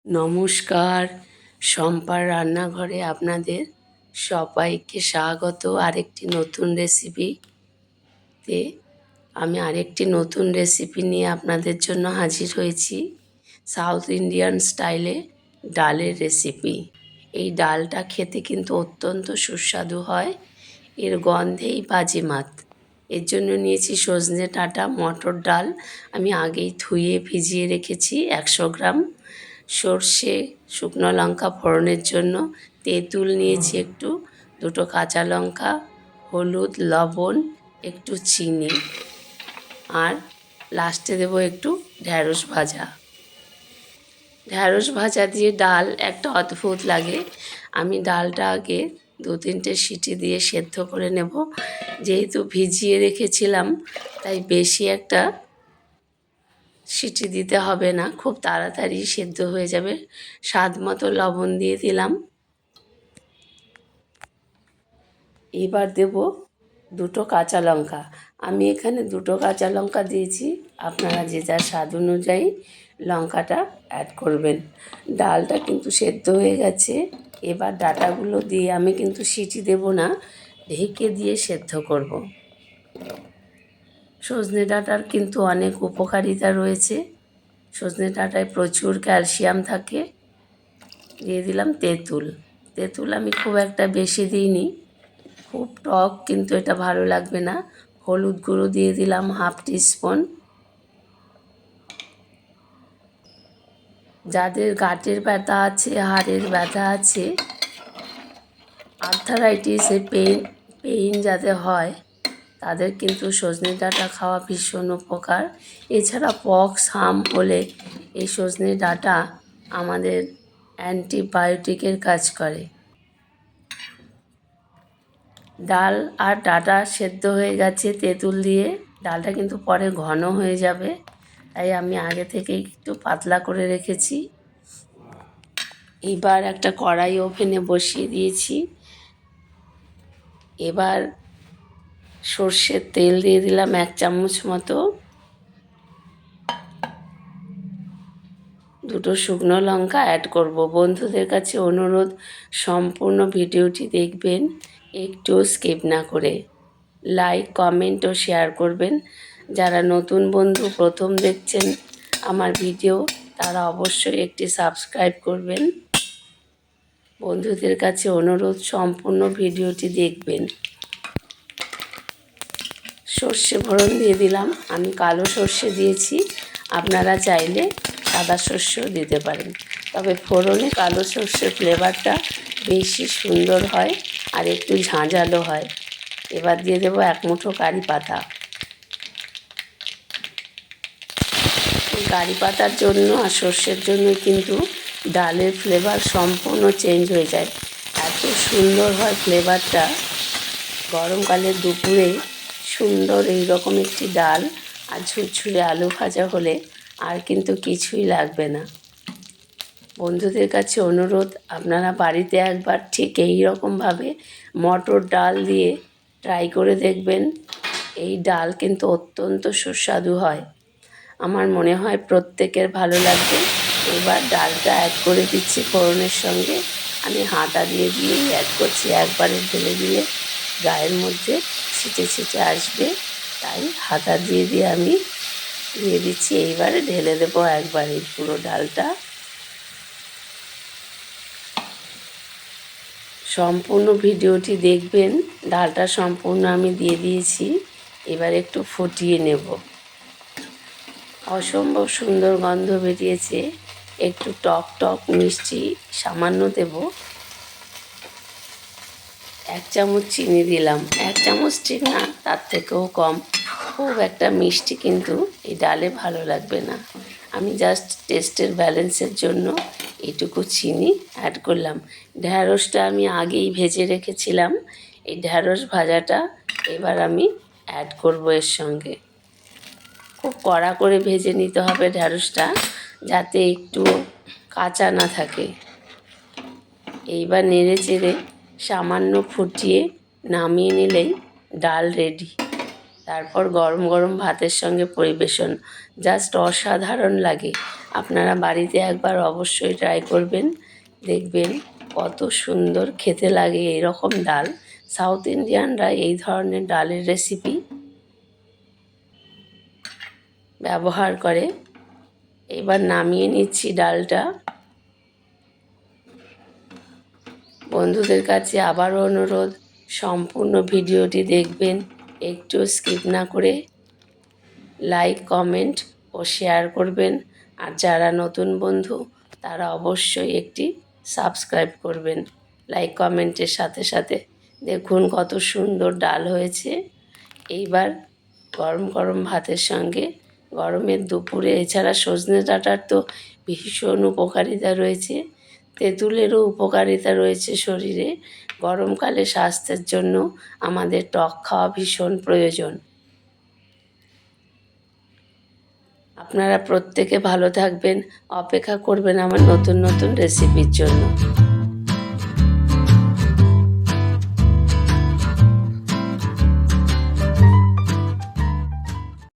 নমস্কার, শম্পার রান্নাঘরে আপনাদের সবাইকে স্বাগত। আরেকটি নতুন রেসিপিতে আমি আরেকটি নতুন রেসিপি নিয়ে আপনাদের জন্য হাজির হয়েছি। সাউথ ইন্ডিয়ান স্টাইলে ডালের রেসিপি। এই ডালটা খেতে কিন্তু অত্যন্ত সুস্বাদু হয়, এর গন্ধেই বাজিমাত। এর জন্য নিয়েছি সজনে ডাঁটা, মটর ডাল আমি আগেই ধুয়ে ভিজিয়ে রেখেছি 100 গ্রাম, সর্ষে, শুকনো লঙ্কা ফোড়নের জন্য, তেঁতুল নিয়েছি একটু, দুটো কাঁচা লঙ্কা, হলুদ, লবণ, একটু চিনি, আর লাস্টে দেবো একটু ঢ্যাঁড়স ভাজা। ঢ্যাঁড়স ভাজা দিয়ে ডাল একটা অদ্ভুত লাগে। আমি ডালটা আগে 2-3টে সিটি দিয়ে সেদ্ধ করে নেব। যেহেতু ভিজিয়ে রেখেছিলাম তাই বেশি একটা সিটি দিতে হবে না, খুব তাড়াতাড়ি সেদ্ধ হয়ে যাবে। স্বাদ মতো লবণ দিয়ে দিলাম। এবার দেব দুটো কাঁচা লঙ্কা। আমি এখানে দুটো কাঁচা লঙ্কা দিয়েছি, আপনারা যে যার স্বাদ অনুযায়ী লঙ্কাটা অ্যাড করবেন। ডালটা কিন্তু সেদ্ধ হয়ে গেছে। এবার ডাঁটাগুলো দিয়ে আমি কিন্তু সিটি দেব না, ঢেকে দিয়ে সেদ্ধ করব। সজনে ডাঁটার কিন্তু অনেক উপকারিতা রয়েছে। সজনে ডাঁটায় প্রচুর ক্যালসিয়াম থাকে। দিয়ে দিলাম তেঁতুল। তেঁতুল আমি খুব একটা বেশি দিইনি, খুব টক কিন্তু এটা ভালো লাগবে না। হলুদ গুঁড়ো দিয়ে দিলাম 1/2 টিস্পুন। যাদের গাঁটের ব্যথা আছে, হাড়ের ব্যথা আছে, আর্থারাইটিসের পেইন যাদের হয় তাদের কিন্তু সজনে ডাঁটা খাওয়া ভীষণ উপকার। এছাড়া পক্স, হাম হলে এই সজনে ডাঁটা আমাদের অ্যান্টিবায়োটিকের কাজ করে। ডাল আর ডাঁটা সেদ্ধ হয়ে গেছে তেঁতুল দিয়ে। ডালটা কিন্তু পরে ঘন হয়ে যাবে, তাই আমি আগে থেকেই একটু পাতলা করে রেখেছি। এবার একটা কড়াই ওভেনে বসিয়ে দিয়েছি। এবার সর্ষের তেল দিয়ে দিলাম 1 চামচ মতো, দুটো শুকনো লঙ্কা অ্যাড করব। বন্ধুদের কাছে অনুরোধ, সম্পূর্ণ ভিডিওটি দেখবেন, একটু স্কিপ না করে। লাইক, কমেন্ট ও শেয়ার করবেন। যারা নতুন বন্ধু প্রথম দেখছেন আমার ভিডিও, তারা অবশ্যই একটি সাবস্ক্রাইব করবেন। বন্ধুদের কাছে অনুরোধ, সম্পূর্ণ ভিডিওটি দেখবেন। সর্ষে ফোড়ন দিয়ে দিলাম। আমি কালো সর্ষে দিয়েছি, আপনারা চাইলে সাদা সর্ষেও দিতে পারেন, তবে ফোড়নে কালো সর্ষের ফ্লেভারটা বেশি সুন্দর হয় আর একটু ঝাঁঝালো হয়। এবার দিয়ে দেবো 1 মুঠো কারি পাতা। কারি পাতার জন্য আর সর্ষের জন্য কিন্তু ডালের ফ্লেভার সম্পূর্ণ চেঞ্জ হয়ে যায়। এত সুন্দর হয় ফ্লেভারটা। গরমকালের দুপুরে সুন্দর এই রকম একটি ডাল আর ঝুরঝুরে আলু ভাজা হলে আর কিন্তু কিছুই লাগবে না। বন্ধুদের কাছে অনুরোধ, আপনারা বাড়িতে একবার ঠিক এই রকমভাবে মটর ডাল দিয়ে ট্রাই করে দেখবেন। এই ডাল কিন্তু অত্যন্ত সুস্বাদু হয়। আমার মনে হয় প্রত্যেকের ভালো লাগবে। এবার ডালটা অ্যাড করে দিচ্ছি ফোড়নের সঙ্গে। আমি হাতা দিয়ে দিয়েই অ্যাড করছি, একবারে ঢেলে দিলে গায়ের মধ্যে ছিটে ছিটে আসবে, তাই হাতা দিয়ে দিয়ে আমি দিয়ে দিচ্ছি। এইবারে ঢেলে দেবো একবারে পুরো ডালটা। সম্পূর্ণ ভিডিওটি দেখবেন। ডালটা সম্পূর্ণ আমি দিয়ে দিয়েছি। এবার একটু ফুটিয়ে নেব। অসম্ভব সুন্দর গন্ধ বেরিয়েছে। একটু টক টক মিষ্টি সামান্য দেব। 1 চামচ চিনি দিলাম। 1 চামচ ঠিক না, তার থেকেও কম। খুব একটা মিষ্টি কিন্তু এই ডালে ভালো লাগবে না। আমি জাস্ট টেস্টের ব্যালেন্সের জন্য এইটুকু চিনি অ্যাড করলাম। ঢ্যাঁড়সটা আমি আগেই ভেজে রেখেছিলাম। এই ঢ্যাঁড়স ভাজাটা এবার আমি অ্যাড করব এর সঙ্গে। খুব কড়া করে ভেজে নিতে হবে ঢ্যাঁড়সটা, যাতে একটু কাঁচা না থাকে। এইবার নেড়ে চেড়ে সামান্য ফুটিয়ে নামিয়ে নিলেই ডাল রেডি। তারপর গরম গরম ভাতের সঙ্গে পরিবেশন, জাস্ট অসাধারণ লাগে। আপনারা বাড়িতে একবার অবশ্যই ট্রাই করবেন, দেখবেন কত সুন্দর খেতে লাগে এরকম ডাল। সাউথ ইন্ডিয়ানরা এই ধরনের ডালের রেসিপি ব্যবহার করে। এবার নামিয়ে নিচ্ছি ডালটা। বন্ধুদের কাছে আবারও অনুরোধ, সম্পূর্ণ ভিডিওটি দেখবেন, একটু স্কিপ না করে। লাইক, কমেন্ট ও শেয়ার করবেন। আর যারা নতুন বন্ধু তারা অবশ্যই একটি সাবস্ক্রাইব করবেন লাইক কমেন্টের সাথে সাথে। দেখুন কত সুন্দর ডাল হয়েছে। এইবার গরম গরম ভাতের সঙ্গে, গরমের দুপুরে, এছাড়া সজনে ডাঁটার তো ভীষণ উপকারিতা রয়েছে, তেঁতুলেরও উপকারিতা রয়েছে শরীরে। গরমকালে স্বাস্থ্যের জন্য আমাদের টক খাওয়া ভীষণ প্রয়োজন। আপনারা প্রত্যেকে ভালো থাকবেন, অপেক্ষা করবেন আমার নতুন নতুন রেসিপির জন্য।